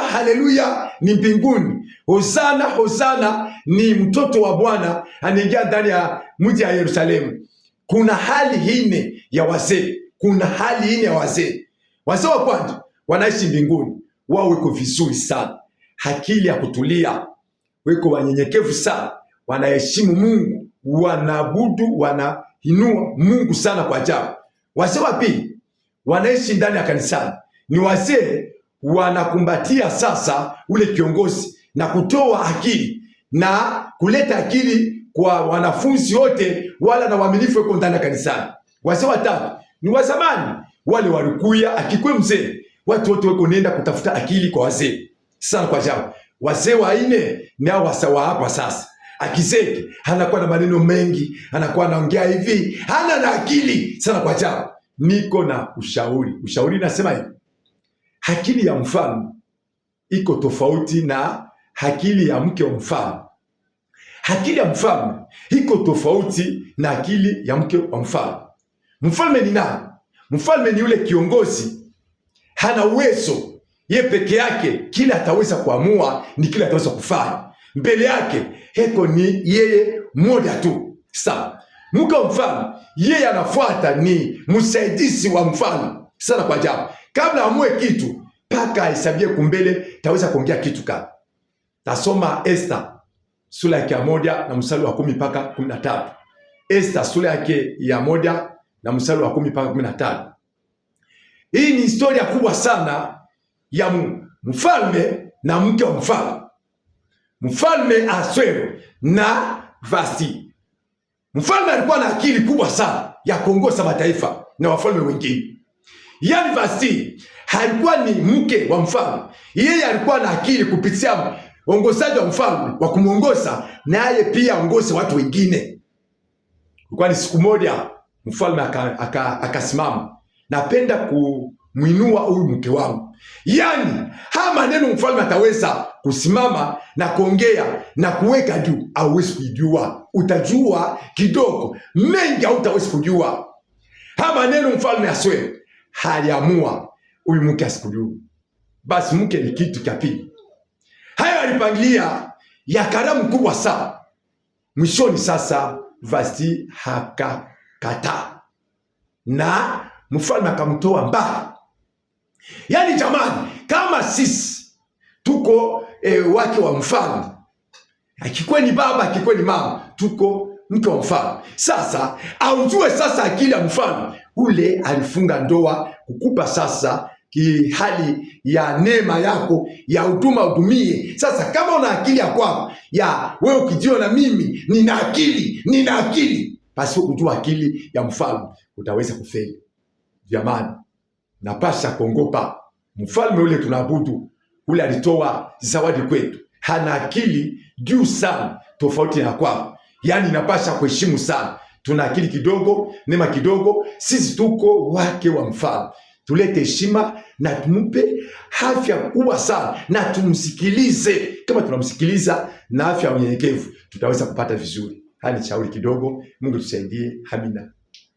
haleluya ni mbinguni. Hosana, hosana ni mtoto wa Bwana anaingia ndani ya mji wa Yerusalemu. Kuna hali ine ya wazee. Kuna hali ine ya wazee. Wazee wa kwanza wanaishi mbinguni. Wao weko vizuri sana. Akili ya kutulia. Weko wanyenyekevu sana. Wanaheshimu Mungu. Wanaabudu, wanainua Mungu sana kwa ajabu. Wazee wa pili wanaishi ndani ya kanisani. Ni wazee wanakumbatia sasa ule kiongozi na kutoa akili na kuleta akili kwa wanafunzi wote wala na waaminifu wako ndani ya kanisani. Wazee watatu ni wa zamani, wale walikuya akikwe mzee, watu wote wako nenda kutafuta akili kwa wazee sana kwa ajabu. Wazee wa ine ni hao wasawa hapa sasa. Akizeke anakuwa na maneno mengi, anakuwa anaongea hivi, hana na akili sana kwa ajabu. Niko na ushauri. Ushauri nasema hivi: akili ya mfalme iko tofauti na akili ya mke wa mfalme. Akili ya mfalme iko tofauti na akili ya mke wa mfalme. Mfalme ni nani? Mfalme ni yule kiongozi, hana uwezo ye peke yake, kile ataweza kuamua ni kile ataweza kufanya. Mbele yake heko ni yeye mmoja tu. Sawa. Mke wa mfalme yeye anafuata ni msaidizi wa mfalme sana kwa ajabu. Kabla amue kitu paka hesabie kumbele taweza kuongea kitu kama. Tasoma Esther sura yake ya 1 na mstari wa 10 mpaka 13. Esther sura yake ya 1 na mstari wa 10 mpaka 15. Hii ni historia kubwa sana ya mfalme na mke wa mfalme. Mfalme Ahasuero na Vasti. Mfalme alikuwa na akili kubwa sana ya kuongoza mataifa na wafalme wengine. Yaani Vasti alikuwa ni mke wa mfalme. Yeye alikuwa na akili kupitia ongozaji wa mfalme wa kumuongoza naye pia ongoze watu wengine. Kulikuwa ni siku moja mfalme akasimama, napenda kumuinua huyu mke wangu. Yaani haya maneno mfalme ataweza kusimama na kuongea na kuweka juu, hauwezi kujua. Utajua kidogo, mengi hautawezi kujua. Haya maneno mfalme Ahasuero haliamua huyu mke asikujua. Basi mke ni kitu cha pili. Hayo alipangilia ya karamu kubwa sana. Mwishoni sasa Vasti hakakataa na mfalme akamtoa mbali. Yaani jamani, kama sisi tuko wake wa mfalme, akikuwe ni baba, akikuwe ni mama, tuko mke wa mfalme. Sasa aujue sasa akili ya mfalme ule alifunga ndoa kukupa sasa hali ya neema yako ya huduma udumie. Sasa kama una akili ya kwako ya wewe ukijiona mimi nina akili, basi kujua akili ya mfalme utaweza kufeli. Jamani, napasha kuongopa mfalme ule tunaabudu, ule alitoa zawadi kwetu, hana akili juu sana tofauti na kwako. Yaani napasha kuheshimu sana. Tuna akili kidogo, neema kidogo, sisi tuko wake wa mfalme. Tulete heshima na tumupe afya kubwa sana na tumsikilize. Kama tunamsikiliza na afya ya unyenyekevu, tutaweza kupata vizuri. Haya ni shauri kidogo. Mungu tusaidie. Amina.